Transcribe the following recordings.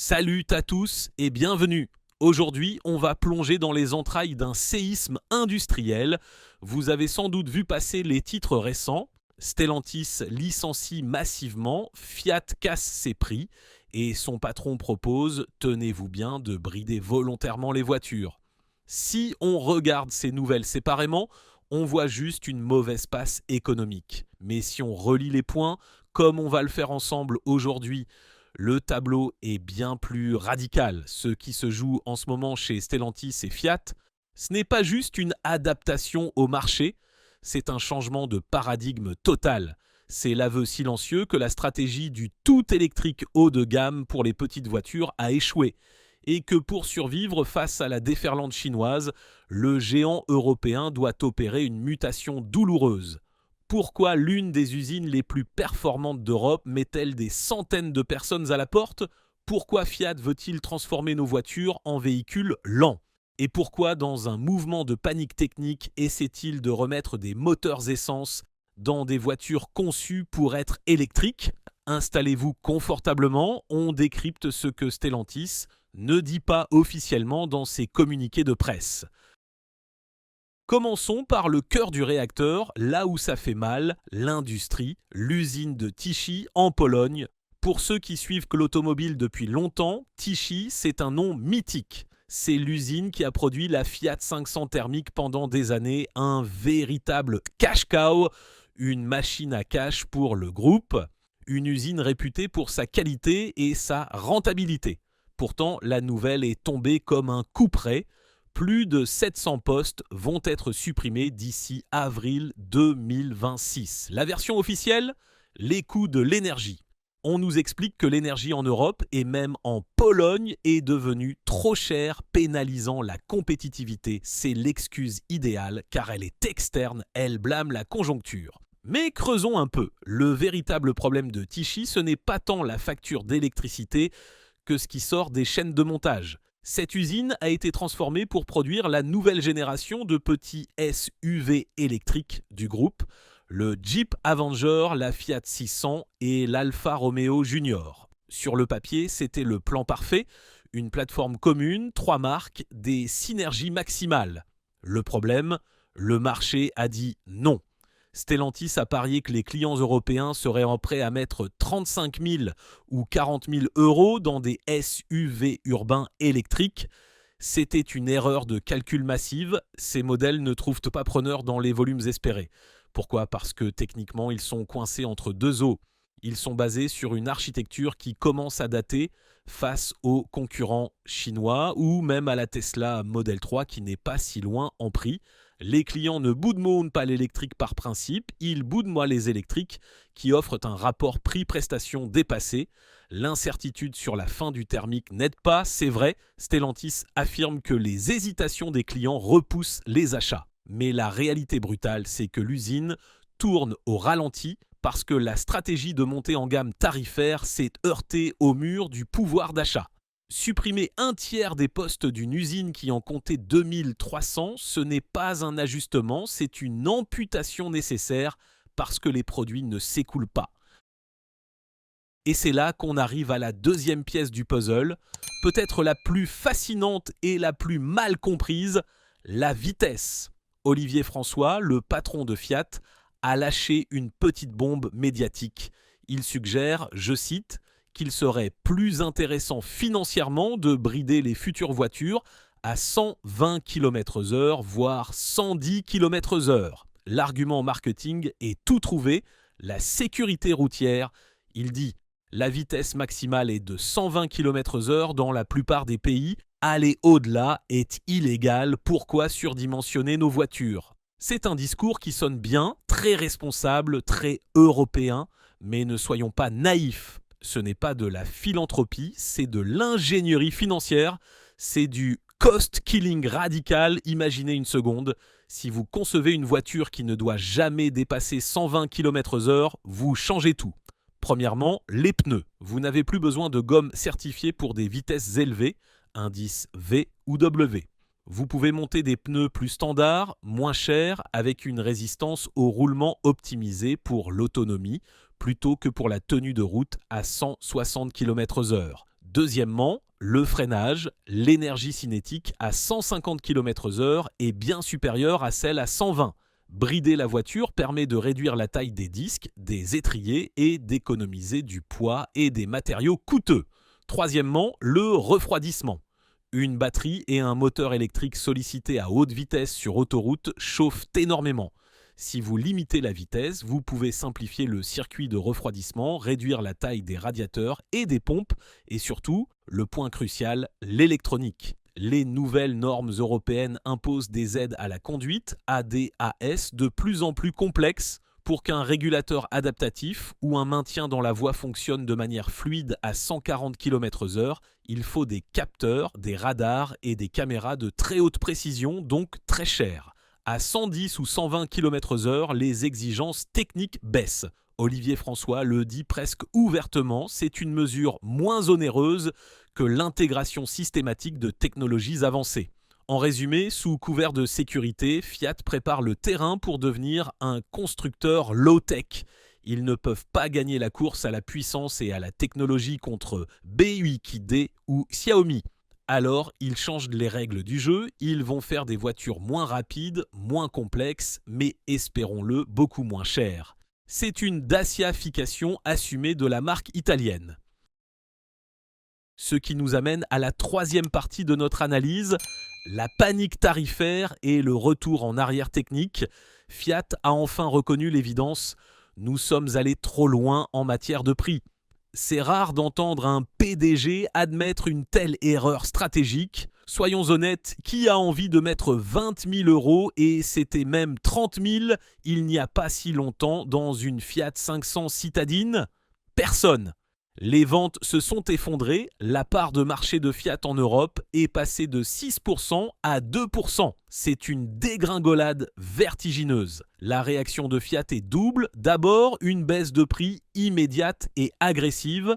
Salut à tous et bienvenue. Aujourd'hui, on va plonger dans les entrailles d'un séisme industriel. Vous avez sans doute vu passer les titres récents. Stellantis licencie massivement, Fiat casse ses prix et son patron propose, tenez-vous bien, de brider volontairement les voitures. Si on regarde ces nouvelles séparément, on voit juste une mauvaise passe économique. Mais si on relie les points, comme on va le faire ensemble aujourd'hui, le tableau est bien plus radical. Ce qui se joue en ce moment chez Stellantis et Fiat, ce n'est pas juste une adaptation au marché, c'est un changement de paradigme total. C'est l'aveu silencieux que la stratégie du tout électrique haut de gamme pour les petites voitures a échoué et que pour survivre face à la déferlante chinoise, le géant européen doit opérer une mutation douloureuse. Pourquoi l'une des usines les plus performantes d'Europe met-elle des centaines de personnes à la porte ? Pourquoi Fiat veut-il transformer nos voitures en véhicules lents ? Et pourquoi, dans un mouvement de panique technique, essaie-t-il de remettre des moteurs essence dans des voitures conçues pour être électriques ? Installez-vous confortablement, on décrypte ce que Stellantis ne dit pas officiellement dans ses communiqués de presse. Commençons par le cœur du réacteur, là où ça fait mal, l'industrie, l'usine de Tychy en Pologne. Pour ceux qui suivent que l'automobile depuis longtemps, Tychy, c'est un nom mythique. C'est l'usine qui a produit la Fiat 500 thermique pendant des années, un véritable cash cow, une machine à cash pour le groupe, une usine réputée pour sa qualité et sa rentabilité. Pourtant, la nouvelle est tombée comme un coup près. Plus de 700 postes vont être supprimés d'ici avril 2026. La version officielle ? Les coûts de l'énergie. On nous explique que l'énergie en Europe et même en Pologne est devenue trop chère, pénalisant la compétitivité. C'est l'excuse idéale car elle est externe, elle blâme la conjoncture. Mais creusons un peu. Le véritable problème de Tychy, ce n'est pas tant la facture d'électricité que ce qui sort des chaînes de montage. Cette usine a été transformée pour produire la nouvelle génération de petits SUV électriques du groupe, le Jeep Avenger, la Fiat 600 et l'Alfa Romeo Junior. Sur le papier, c'était le plan parfait, une plateforme commune, 3 marques, des synergies maximales. Le problème, le marché a dit non. Stellantis a parié que les clients européens seraient prêts à mettre 35 000 ou 40 000 euros dans des SUV urbains électriques. C'était une erreur de calcul massive. Ces modèles ne trouvent pas preneur dans les volumes espérés. Pourquoi ? Parce que techniquement, ils sont coincés entre deux eaux. Ils sont basés sur une architecture qui commence à dater face aux concurrents chinois ou même à la Tesla Model 3 qui n'est pas si loin en prix. Les clients ne boudmonnent pas l'électrique par principe, ils boudmoient les électriques qui offrent un rapport prix-prestation dépassé. L'incertitude sur la fin du thermique n'aide pas, c'est vrai, Stellantis affirme que les hésitations des clients repoussent les achats. Mais la réalité brutale, c'est que l'usine tourne au ralenti parce que la stratégie de montée en gamme tarifaire s'est heurtée au mur du pouvoir d'achat. Supprimer un tiers des postes d'une usine qui en comptait 2300, ce n'est pas un ajustement, c'est une amputation nécessaire parce que les produits ne s'écoulent pas. Et c'est là qu'on arrive à la deuxième pièce du puzzle, peut-être la plus fascinante et la plus mal comprise, la vitesse. Olivier François, le patron de Fiat, a lâché une petite bombe médiatique. Il suggère, je cite, qu'il serait plus intéressant financièrement de brider les futures voitures à 120 km/h, voire 110 km/h. L'argument marketing est tout trouvé, la sécurité routière. Il dit « La vitesse maximale est de 120 km/h dans la plupart des pays. Aller au-delà est illégal. Pourquoi surdimensionner nos voitures ?» C'est un discours qui sonne bien, très responsable, très européen, mais ne soyons pas naïfs. Ce n'est pas de la philanthropie, c'est de l'ingénierie financière, c'est du cost killing radical. Imaginez une seconde, si vous concevez une voiture qui ne doit jamais dépasser 120 km/h, vous changez tout. Premièrement, les pneus. Vous n'avez plus besoin de gomme certifiée pour des vitesses élevées, indice V ou W. Vous pouvez monter des pneus plus standards, moins chers, avec une résistance au roulement optimisée pour l'autonomie, plutôt que pour la tenue de route à 160 km/h. Deuxièmement, le freinage, l'énergie cinétique à 150 km/h est bien supérieure à celle à 120. Brider la voiture permet de réduire la taille des disques, des étriers et d'économiser du poids et des matériaux coûteux. Troisièmement, le refroidissement. Une batterie et un moteur électrique sollicités à haute vitesse sur autoroute chauffent énormément. Si vous limitez la vitesse, vous pouvez simplifier le circuit de refroidissement, réduire la taille des radiateurs et des pompes et surtout, le point crucial, l'électronique. Les nouvelles normes européennes imposent des aides à la conduite, ADAS, de plus en plus complexes. Pour qu'un régulateur adaptatif ou un maintien dans la voie fonctionne de manière fluide à 140 km/h, il faut des capteurs, des radars et des caméras de très haute précision, donc très chères. À 110 ou 120 km/h, les exigences techniques baissent. Olivier François le dit presque ouvertement, c'est une mesure moins onéreuse que l'intégration systématique de technologies avancées. En résumé, sous couvert de sécurité, Fiat prépare le terrain pour devenir un constructeur low-tech. Ils ne peuvent pas gagner la course à la puissance et à la technologie contre BYD ou Xiaomi. Alors, ils changent les règles du jeu, ils vont faire des voitures moins rapides, moins complexes, mais espérons-le, beaucoup moins chères. C'est une daciafication assumée de la marque italienne. Ce qui nous amène à la troisième partie de notre analyse, la panique tarifaire et le retour en arrière technique. Fiat a enfin reconnu l'évidence, nous sommes allés trop loin en matière de prix. C'est rare d'entendre un PDG admettre une telle erreur stratégique. Soyons honnêtes, qui a envie de mettre 20 000 € et c'était même 30 000 il n'y a pas si longtemps dans une Fiat 500 citadine? Personne. Les ventes se sont effondrées, la part de marché de Fiat en Europe est passée de 6% à 2%. C'est une dégringolade vertigineuse. La réaction de Fiat est double. D'abord, une baisse de prix immédiate et agressive.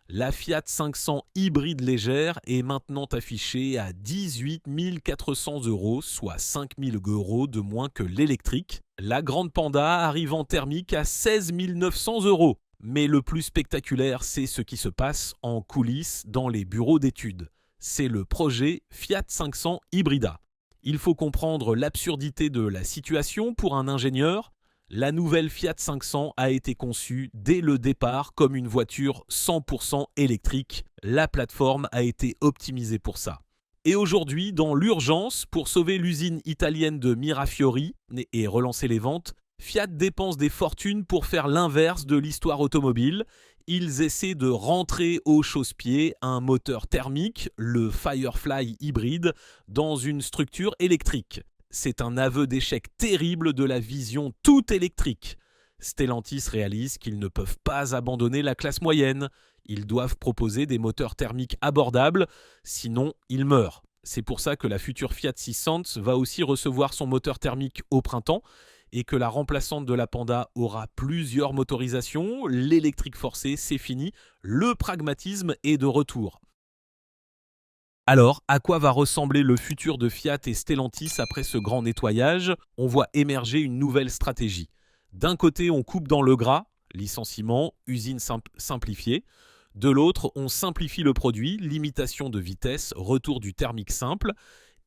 La Fiat 500 hybride légère est maintenant affichée à 18 400 €, soit 5 000 € de moins que l'électrique. La Grande Panda arrive en thermique à 16 900 €. Mais le plus spectaculaire, c'est ce qui se passe en coulisses dans les bureaux d'études. C'est le projet Fiat 500 Hybrida. Il faut comprendre l'absurdité de la situation pour un ingénieur. La nouvelle Fiat 500 a été conçue dès le départ comme une voiture 100% électrique. La plateforme a été optimisée pour ça. Et aujourd'hui, dans l'urgence, pour sauver l'usine italienne de Mirafiori et relancer les ventes, Fiat dépense des fortunes pour faire l'inverse de l'histoire automobile. Ils essaient de rentrer au chausse-pied un moteur thermique, le Firefly hybride, dans une structure électrique. C'est un aveu d'échec terrible de la vision tout électrique. Stellantis réalise qu'ils ne peuvent pas abandonner la classe moyenne. Ils doivent proposer des moteurs thermiques abordables, sinon ils meurent. C'est pour ça que la future Fiat 600 va aussi recevoir son moteur thermique au printemps et que la remplaçante de la Panda aura plusieurs motorisations. L'électrique forcé, c'est fini. Le pragmatisme est de retour. Alors, à quoi va ressembler le futur de Fiat et Stellantis après ce grand nettoyage? On voit émerger une nouvelle stratégie. D'un côté, on coupe dans le gras, licenciement, usine simplifiée. De l'autre, on simplifie le produit, limitation de vitesse, retour du thermique simple.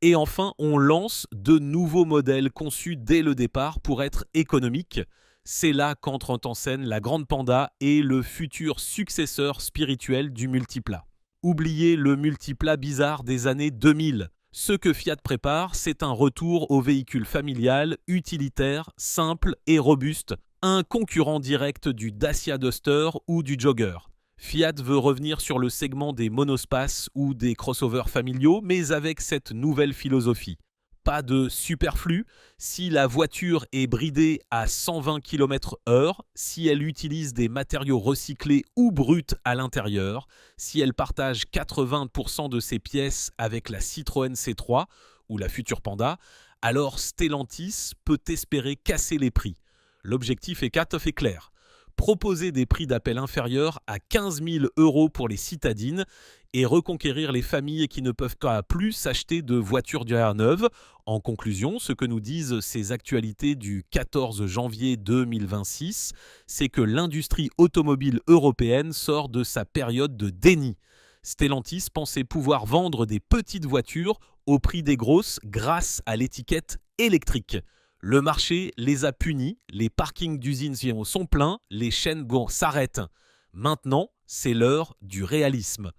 Et enfin, on lance de nouveaux modèles conçus dès le départ pour être économiques. C'est là qu'entrent en scène la Grande Panda et le futur successeur spirituel du multiplat. Oubliez le multiplat bizarre des années 2000. Ce que Fiat prépare, c'est un retour au véhicule familial, utilitaire, simple et robuste, un concurrent direct du Dacia Duster ou du Jogger. Fiat veut revenir sur le segment des monospaces ou des crossovers familiaux, mais avec cette nouvelle philosophie. Pas de superflu, si la voiture est bridée à 120 km/h, si elle utilise des matériaux recyclés ou bruts à l'intérieur, si elle partage 80% de ses pièces avec la Citroën C3 ou la future Panda, alors Stellantis peut espérer casser les prix. L'objectif est clair. Proposer des prix d'appel inférieurs à 15 000 € pour les citadines et reconquérir les familles qui ne peuvent pas plus s'acheter de voitures d'hier neuves. En conclusion, ce que nous disent ces actualités du 14 janvier 2026, c'est que l'industrie automobile européenne sort de sa période de déni. Stellantis pensait pouvoir vendre des petites voitures au prix des grosses grâce à l'étiquette électrique. Le marché les a punis, les parkings d'usines sont pleins, les chaînes s'arrêtent. Maintenant, c'est l'heure du réalisme.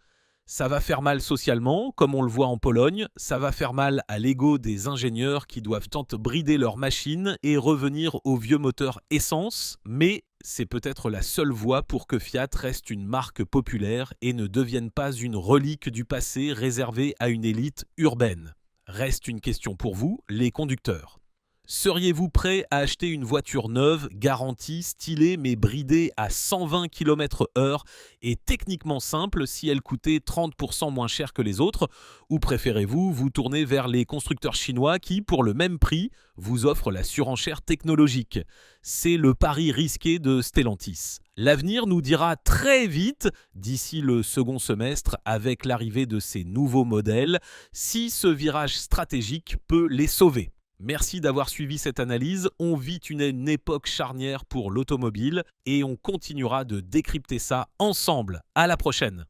Ça va faire mal socialement, comme on le voit en Pologne, ça va faire mal à l'ego des ingénieurs qui doivent tant brider leurs machines et revenir aux vieux moteurs essence, mais c'est peut-être la seule voie pour que Fiat reste une marque populaire et ne devienne pas une relique du passé réservée à une élite urbaine. Reste une question pour vous, les conducteurs. Seriez-vous prêt à acheter une voiture neuve, garantie, stylée mais bridée à 120 km/h et techniquement simple si elle coûtait 30% moins cher que les autres? Ou préférez-vous vous tourner vers les constructeurs chinois qui, pour le même prix, vous offrent la surenchère technologique? C'est le pari risqué de Stellantis. L'avenir nous dira très vite, d'ici le second semestre, avec l'arrivée de ces nouveaux modèles, si ce virage stratégique peut les sauver. Merci d'avoir suivi cette analyse. On vit une époque charnière pour l'automobile et on continuera de décrypter ça ensemble. À la prochaine.